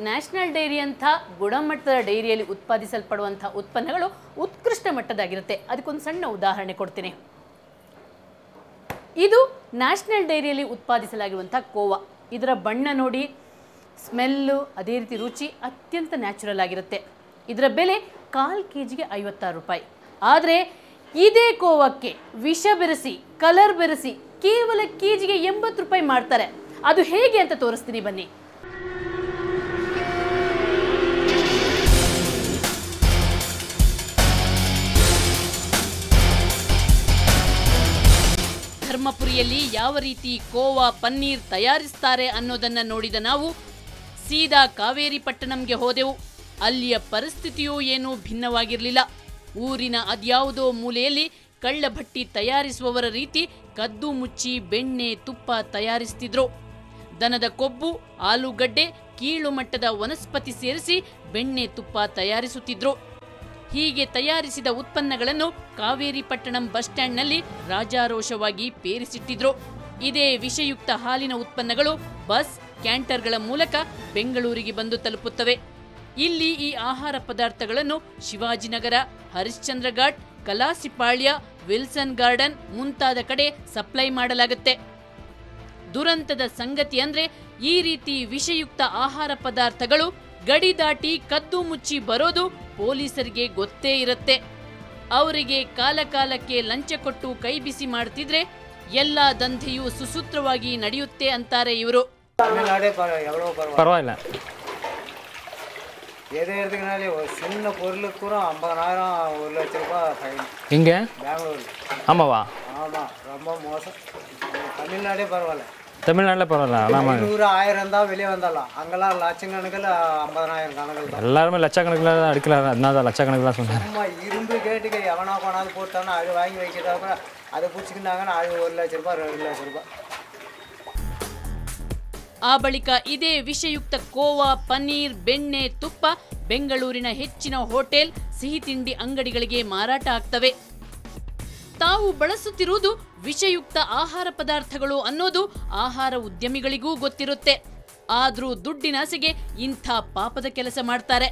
National dairy ಅಂತ ಗುಣಮಟ್ಟದ ಡೈರಿಯಲ್ಲಿ ಉತ್ಪಾದಿಸಲ್ಪಡುವಂತಹ ಉತ್ಪನ್ನಗಳು ಉತ್ಕೃಷ್ಟ ಮಟ್ಟದಾಗಿರುತ್ತೆ. ಅದಕ್ಕೊಂದು ಸಣ್ಣ ಉದಾಹರಣೆ ಕೊಡ್ತೀನಿ. ಇದು ನ್ಯಾಷನಲ್ ಡೈರಿಯಲ್ಲಿ ಉತ್ಪಾದಿಸಲಾಗಿರುವಂಥ ಕೋವಾ. ಇದರ ಬಣ್ಣ ನೋಡಿ, ಸ್ಮೆಲ್ಲು, ಅದೇ ರೀತಿ ರುಚಿ ಅತ್ಯಂತ ನ್ಯಾಚುರಲ್ ಆಗಿರುತ್ತೆ. ಇದರ ಬೆಲೆ 1/4 kgಗೆ 56 ರೂಪಾಯಿ. ಆದರೆ ಇದೇ ಕೋವಕ್ಕೆ ವಿಷ ಬೆರೆಸಿ, ಕಲರ್ ಬೆರೆಸಿ ಕೇವಲ ಕೆಜಿಗೆ 80 ರೂಪಾಯಿ ಮಾಡ್ತಾರೆ. ಅದು ಹೇಗೆ ಅಂತ ತೋರಿಸ್ತೀನಿ ಬನ್ನಿ. ಧರ್ಮಪುರಿಯಲ್ಲಿ ಯಾವ ರೀತಿ ಕೋವಾ ಪನ್ನೀರ್ ತಯಾರಿಸ್ತಾರೆ ಅನ್ನೋದನ್ನ ನೋಡಿದ ನಾವು ಸೀದಾ ಕಾವೇರಿ ಪಟ್ಟಣಂಗೆ ಹೋದೆವು. ಅಲ್ಲಿಯ ಪರಿಸ್ಥಿತಿಯೂ ಏನೂ ಭಿನ್ನವಾಗಿರಲಿಲ್ಲ. ಊರಿನ ಅದ್ಯಾವುದೋ ಮೂಲೆಯಲ್ಲಿ ಕಳ್ಳಭಟ್ಟಿ ತಯಾರಿಸುವವರ ರೀತಿ ಕದ್ದು ಮುಚ್ಚಿ ಬೆಣ್ಣೆ, ತುಪ್ಪ ತಯಾರಿಸ್ತಿದ್ರು. ದನದ ಕೊಬ್ಬು, ಆಲೂಗಡ್ಡೆ, ಕೀಳು ಮಟ್ಟದ ವನಸ್ಪತಿ ಸೇರಿಸಿ ಬೆಣ್ಣೆ, ತುಪ್ಪ ತಯಾರಿಸುತ್ತಿದ್ರು. ಹೀಗೆ ತಯಾರಿಸಿದ ಉತ್ಪನ್ನಗಳನ್ನು ಕಾವೇರಿ ಪಟ್ಟಣಂ ಬಸ್ ಸ್ಟ್ಯಾಂಡ್ನಲ್ಲಿ ರಾಜಾರೋಷವಾಗಿ ಪೇರಿಸಿಟ್ಟಿದ್ರು. ಇದೇ ವಿಷಯುಕ್ತ ಹಾಲಿನ ಉತ್ಪನ್ನಗಳು ಬಸ್, ಕ್ಯಾಂಟರ್ಗಳ ಮೂಲಕ ಬೆಂಗಳೂರಿಗೆ ಬಂದು ತಲುಪುತ್ತವೆ. ಇಲ್ಲಿ ಈ ಆಹಾರ ಪದಾರ್ಥಗಳನ್ನು ಶಿವಾಜಿನಗರ, ಹರಿಶ್ಚಂದ್ರ ಘಾಟ್, ಕಲಾಸಿಪಾಳ್ಯ, ವಿಲ್ಸನ್ ಗಾರ್ಡನ್ ಮುಂತಾದ ಕಡೆ ಸಪ್ಲೈ ಮಾಡಲಾಗುತ್ತೆ. ದುರಂತದ ಸಂಗತಿ ಅಂದ್ರೆ ಈ ರೀತಿ ವಿಷಯುಕ್ತ ಆಹಾರ ಪದಾರ್ಥಗಳು ಗಡಿ ದಾಟಿ ಕದ್ದು ಮುಚ್ಚಿ ಬರೋದು ಪೊಲೀಸರಿಗೆ ಗೊತ್ತೇ ಇರುತ್ತೆ. ಅವರಿಗೆ ಕಾಲಕಾಲಕ್ಕೆ ಲಂಚ ಕೊಟ್ಟು ಕೈ ಬಿಸಿ ಮಾಡ್ತಿದ್ರೆ ಎಲ್ಲ ದಂಧೆಯೂ ಸುಸೂತ್ರವಾಗಿ ನಡೆಯುತ್ತೆ ಅಂತಾರೆ ಇವರು. பரவாயில்ல எதை எடுத்துக்கினாலே ஒரு சின்ன பொருளுக்கு கூட 50,000 1 லட்ச ரூபாய் ஃபைன். இங்கே பெங்களூர். ஆமாவா? ஆமாம், ரொம்ப மோசம். தமிழ்நாடே பரவாயில்ல. தமிழ்நாட்டில் பரவாயில்ல. ஆமாம், 100,000 தான் வெளியே வந்தாலும் அங்கெல்லாம் லட்சக்கணக்கில் 50,000 கணக்கில் தான். எல்லாருமே லட்சக்கணக்கில் தான் அடிக்கலாம். அதனால லட்சக்கணக்கில் சொன்னாங்க. சும்மா இரும்பு கேட்டுக்கு எவனா கொண்டாந்து போட்டாங்கன்னா அது வாங்கி வைக்கிறதா கூட அதை பிடிச்சிக்கிட்டாங்கன்னா அது 1 லட்ச ரூபாய் 2 லட்ச ரூபாய். ಆ ಬಳಿಕ ಇದೇ ವಿಷಯುಕ್ತ ಕೋವಾ, ಪನ್ನೀರ್, ಬೆಣ್ಣೆ, ತುಪ್ಪ ಬೆಂಗಳೂರಿನ ಹೆಚ್ಚಿನ ಹೋಟೆಲ್, ಸಿಹಿ ತಿಂಡಿ ಅಂಗಡಿಗಳಿಗೆ ಮಾರಾಟ ಆಗ್ತವೆ. ತಾವು ಬಳಸುತ್ತಿರುವುದು ವಿಷಯುಕ್ತ ಆಹಾರ ಪದಾರ್ಥಗಳು ಅನ್ನೋದು ಆಹಾರ ಉದ್ಯಮಿಗಳಿಗೂ ಗೊತ್ತಿರುತ್ತೆ. ಆದ್ರೂ ದುಡ್ಡಿನಾಸೆಗೆ ಇಂಥ ಪಾಪದ ಕೆಲಸ ಮಾಡ್ತಾರೆ.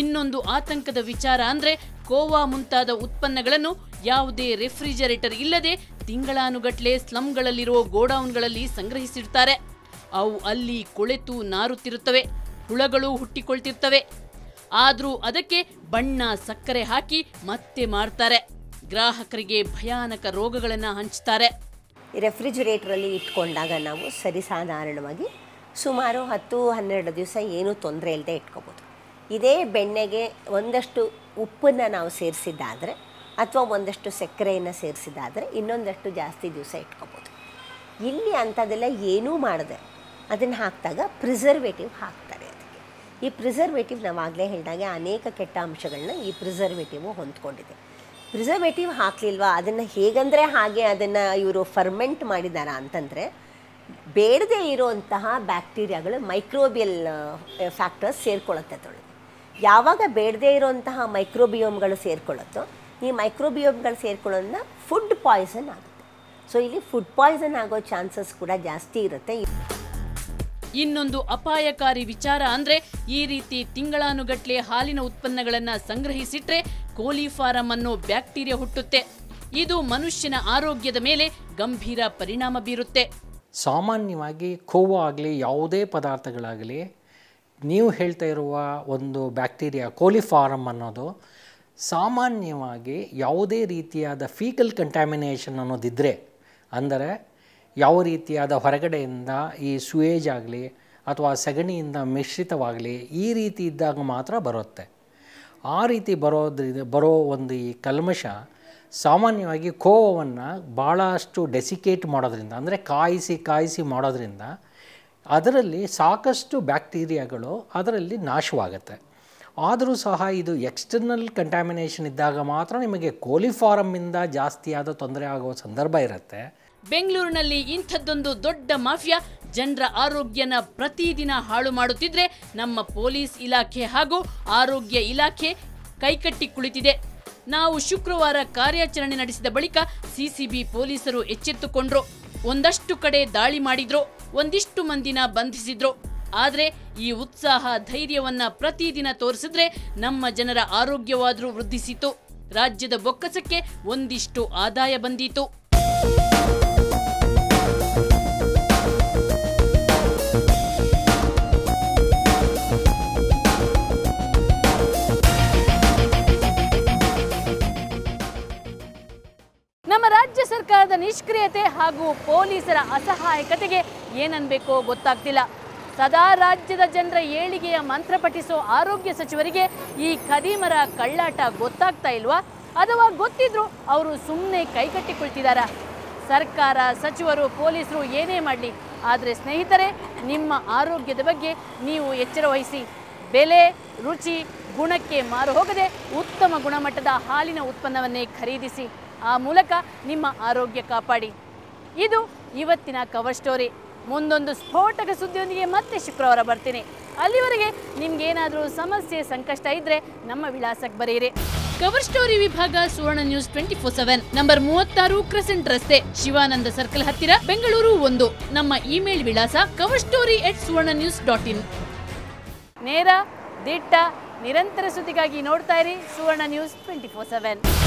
ಇನ್ನೊಂದು ಆತಂಕದ ವಿಚಾರ ಅಂದ್ರೆ ಕೋವಾ ಮುಂತಾದ ಉತ್ಪನ್ನಗಳನ್ನು ಯಾವುದೇ ರೆಫ್ರಿಜರೇಟರ್ ಇಲ್ಲದೆ ತಿಂಗಳಾನುಗಟ್ಲೆ ಸ್ಲಂಗಳಲ್ಲಿರುವ ಗೋಡೌನ್ಗಳಲ್ಲಿ ಸಂಗ್ರಹಿಸಿಡ್ತಾರೆ. ಅವು ಅಲ್ಲಿ ಕೊಳೆತು ನಾರುತ್ತಿರುತ್ತವೆ, ಹುಳಗಳು ಹುಟ್ಟಿಕೊಳ್ತಿರ್ತವೆ. ಆದರೂ ಅದಕ್ಕೆ ಬಣ್ಣ, ಸಕ್ಕರೆ ಹಾಕಿ ಮತ್ತೆ ಮಾರ್ತಾರೆ. ಗ್ರಾಹಕರಿಗೆ ಭಯಾನಕ ರೋಗಗಳನ್ನು ಹಂಚ್ತಾರೆ. ರೆಫ್ರಿಜರೇಟ್ರಲ್ಲಿ ಇಟ್ಕೊಂಡಾಗ ನಾವು ಸರಿಸಾಧಾರಣವಾಗಿ ಸುಮಾರು 10-12 ದಿವಸ ಏನೂ ತೊಂದರೆ ಇಲ್ಲದೆ ಇಟ್ಕೋಬೋದು. ಇದೇ ಬೆಣ್ಣೆಗೆ ಒಂದಷ್ಟು ಉಪ್ಪನ್ನು ನಾವು ಸೇರಿಸಿದ್ದಾದರೆ ಅಥವಾ ಒಂದಷ್ಟು ಸಕ್ಕರೆಯನ್ನು ಸೇರಿಸಿದ್ದಾದರೆ ಇನ್ನೊಂದಷ್ಟು ಜಾಸ್ತಿ ದಿವಸ ಇಟ್ಕೋಬೋದು. ಇಲ್ಲಿ ಅಂಥದ್ದೆಲ್ಲ ಏನೂ ಮಾಡದೆ ಅದನ್ನು ಹಾಕಿದಾಗ ಪ್ರಿಸರ್ವೇಟಿವ್ ಹಾಕ್ತಾರೆ. ಅದಕ್ಕೆ ಈ ಪ್ರಿಸರ್ವೇಟಿವ್ ನಾವಾಗಲೇ ಹೇಳಿದಾಗೆ ಅನೇಕ ಕೆಟ್ಟ ಅಂಶಗಳನ್ನ ಈ ಪ್ರಿಸರ್ವೇಟಿವ್ ಹೊಂದ್ಕೊಂಡಿದೆ. ಪ್ರಿಸರ್ವೇಟಿವ್ ಹಾಕಲಿಲ್ವಾ, ಅದನ್ನು ಹೇಗಂದರೆ ಹಾಗೆ ಅದನ್ನು ಇವರು ಫರ್ಮೆಂಟ್ ಮಾಡಿದಾರ ಅಂತಂದರೆ ಬೇಡದೇ ಇರೋಂತಹ ಬ್ಯಾಕ್ಟೀರಿಯಾಗಳು, ಮೈಕ್ರೋಬಿಯಲ್ ಫ್ಯಾಕ್ಟರ್ಸ್ ಸೇರ್ಕೊಳ್ಳುತ್ತೆ ಅದರೊಳಗೆ. ಯಾವಾಗ ಬೇಡದೇ ಇರೋಂತಹ ಮೈಕ್ರೋಬಿಯೋಮ್ಗಳು ಸೇರ್ಕೊಳ್ಳುತ್ತೋ ಈ ಮೈಕ್ರೋಬಿಯೋಮ್ಗಳು ಸೇರ್ಕೊಳ್ಳೋದನ್ನ ಫುಡ್ ಪಾಯ್ಸನ್ ಆಗುತ್ತೆ. ಸೊ ಇಲ್ಲಿ ಫುಡ್ ಪಾಯ್ಸನ್ ಆಗೋ ಚಾನ್ಸಸ್ ಕೂಡ ಜಾಸ್ತಿ ಇರುತ್ತೆ. ಇನ್ನೊಂದು ಅಪಾಯಕಾರಿ ವಿಚಾರ ಅಂದ್ರೆ ಈ ರೀತಿ ತಿಂಗಳಾನುಗಟ್ಲೆ ಹಾಲಿನ ಉತ್ಪನ್ನಗಳನ್ನು ಸಂಗ್ರಹಿಸಿಟ್ರೆ ಕೋಲಿಫಾರಂ ಅನ್ನೋ ಬ್ಯಾಕ್ಟೀರಿಯಾ ಹುಟ್ಟುತ್ತೆ. ಇದು ಮನುಷ್ಯನ ಆರೋಗ್ಯದ ಮೇಲೆ ಗಂಭೀರ ಪರಿಣಾಮ ಬೀರುತ್ತೆ. ಸಾಮಾನ್ಯವಾಗಿ ಕೋವಾ ಆಗಲಿ ಯಾವುದೇ ಪದಾರ್ಥಗಳಾಗಲಿ ನೀವು ಹೇಳ್ತಾ ಇರುವ ಒಂದು ಬ್ಯಾಕ್ಟೀರಿಯಾ ಕೋಲಿಫಾರಂ ಅನ್ನೋದು ಸಾಮಾನ್ಯವಾಗಿ ಯಾವುದೇ ರೀತಿಯಾದ ಫೀಕಲ್ ಕಂಟ್ಯಾಮಿನೇಷನ್ ಅನ್ನೋದಿದ್ದರೆ, ಅಂದರೆ ಯಾವ ರೀತಿಯಾದ ಹೊರಗಡೆಯಿಂದ ಈ ಸುಯೇಜ್ ಆಗಲಿ ಅಥವಾ ಸಗಣಿಯಿಂದ ಮಿಶ್ರಿತವಾಗಲಿ ಈ ರೀತಿ ಇದ್ದಾಗ ಮಾತ್ರ ಬರುತ್ತೆ. ಆ ರೀತಿ ಬರೋ ಒಂದು ಈ ಕಲ್ಮಶ ಸಾಮಾನ್ಯವಾಗಿ ಕೋವವನ್ನು ಭಾಳಷ್ಟು ಡೆಸಿಕೇಟ್ ಮಾಡೋದ್ರಿಂದ, ಅಂದರೆ ಕಾಯಿಸಿ ಮಾಡೋದ್ರಿಂದ ಅದರಲ್ಲಿ ಸಾಕಷ್ಟು ಬ್ಯಾಕ್ಟೀರಿಯಾಗಳು ಅದರಲ್ಲಿ ನಾಶವಾಗುತ್ತೆ. ಆದರೂ ಸಹ ಇದು ಎಕ್ಸ್ಟರ್ನಲ್ ಕಂಟ್ಯಾಮಿನೇಷನ್ ಇದ್ದಾಗ ಮಾತ್ರ ನಿಮಗೆ ಕೋಲಿಫಾರಮ್ಮಿಂದ ಜಾಸ್ತಿಯಾದ ತೊಂದರೆ ಆಗೋ ಸಂದರ್ಭ ಇರುತ್ತೆ. ಬೆಂಗಳೂರಿನಲ್ಲಿ ಇಂಥದ್ದೊಂದು ದೊಡ್ಡ ಮಾಫಿಯಾ ಜನರ ಆರೋಗ್ಯನ ಪ್ರತಿದಿನ ಹಾಳು ಮಾಡುತ್ತಿದ್ರೆ ನಮ್ಮ ಪೊಲೀಸ್ ಇಲಾಖೆ ಹಾಗೂ ಆರೋಗ್ಯ ಇಲಾಖೆ ಕೈಕಟ್ಟಿ ಕುಳಿತಿದೆ. ನಾವು ಶುಕ್ರವಾರ ಕಾರ್ಯಾಚರಣೆ ನಡೆಸಿದ ಬಳಿಕ ಸಿಸಿಬಿ ಪೊಲೀಸರು ಎಚ್ಚೆತ್ತುಕೊಂಡ್ರು. ಒಂದಷ್ಟು ಕಡೆ ದಾಳಿ ಮಾಡಿದ್ರು, ಒಂದಿಷ್ಟು ಮಂದಿನ ಬಂಧಿಸಿದ್ರು. ಆದರೆ ಈ ಉತ್ಸಾಹ ಧೈರ್ಯವನ್ನ ಪ್ರತಿದಿನ ತೋರಿಸಿದ್ರೆ ನಮ್ಮ ಜನರ ಆರೋಗ್ಯವಾದರೂ ವೃದ್ಧಿಸಿತು, ರಾಜ್ಯದ ಬೊಕ್ಕಸಕ್ಕೆ ಒಂದಿಷ್ಟು ಆದಾಯ ಬಂದಿತು. ನಮ್ಮ ರಾಜ್ಯ ಸರ್ಕಾರದ ನಿಷ್ಕ್ರಿಯತೆ ಹಾಗೂ ಪೊಲೀಸರ ಅಸಹಾಯಕತೆಗೆ ಏನನ್ಬೇಕೋ ಗೊತ್ತಾಗ್ತಿಲ್ಲ. ಸದಾ ರಾಜ್ಯದ ಜನರ ಏಳಿಗೆಯ ಮಂತ್ರ ಪಠಿಸೋ ಆರೋಗ್ಯ ಸಚಿವರಿಗೆ ಈ ಖದೀಮರ ಕಳ್ಳಾಟ ಗೊತ್ತಾಗ್ತಾ ಇಲ್ವಾ? ಅಥವಾ ಗೊತ್ತಿದ್ರು ಅವರು ಸುಮ್ಮನೆ ಕೈಕಟ್ಟಿಕೊಳ್ತಿದ್ದಾರಾ? ಸರ್ಕಾರ, ಸಚಿವರು, ಪೊಲೀಸರು ಏನೇ ಮಾಡಲಿ, ಆದರೆ ಸ್ನೇಹಿತರೆ, ನಿಮ್ಮ ಆರೋಗ್ಯದ ಬಗ್ಗೆ ನೀವು ಎಚ್ಚರ ವಹಿಸಿ. ಬೆಲೆ, ರುಚಿ, ಗುಣಕ್ಕೆ ಮಾರು ಹೋಗದೆ ಉತ್ತಮ ಗುಣಮಟ್ಟದ ಹಾಲಿನ ಉತ್ಪನ್ನವನ್ನೇ ಖರೀದಿಸಿ. ಆ ಮೂಲಕ ನಿಮ್ಮ ಆರೋಗ್ಯ ಕಾಪಾಡಿ. ಇದು ಇವತ್ತಿನ ಕವರ್ ಸ್ಟೋರಿ. ಮುಂದೊಂದು ಸ್ಫೋಟಕ ಸುದ್ದಿಯೊಂದಿಗೆ ಮತ್ತೆ ಶುಕ್ರವಾರ ಬರ್ತೀನಿ. ಅಲ್ಲಿವರೆಗೆ ನಿಮ್ಗೇನಾದರೂ ಸಮಸ್ಯೆ, ಸಂಕಷ್ಟ ಇದ್ರೆ ನಮ್ಮ ವಿಳಾಸಕ್ಕೆ ಬರೆಯಿರಿ. ಕವರ್ ಸ್ಟೋರಿ ವಿಭಾಗ ಸುವರ್ಣ ನ್ಯೂಸ್ 24/7, ನಂಬರ್ 36 ಕ್ರೆಸೆಂಟ್ ರಸ್ತೆ, ಶಿವಾನಂದ ಸರ್ಕಲ್ ಹತ್ತಿರ, ಬೆಂಗಳೂರು 1. ನಮ್ಮ ಇಮೇಲ್ ವಿಳಾಸ coverstory@suvarnanews.in. ನೇರ, ದಿಟ್ಟ, ನಿರಂತರ ಸುದ್ದಿಗಾಗಿ ನೋಡ್ತಾ ಇರಿ ಸುವರ್ಣ ನ್ಯೂಸ್ 24/7.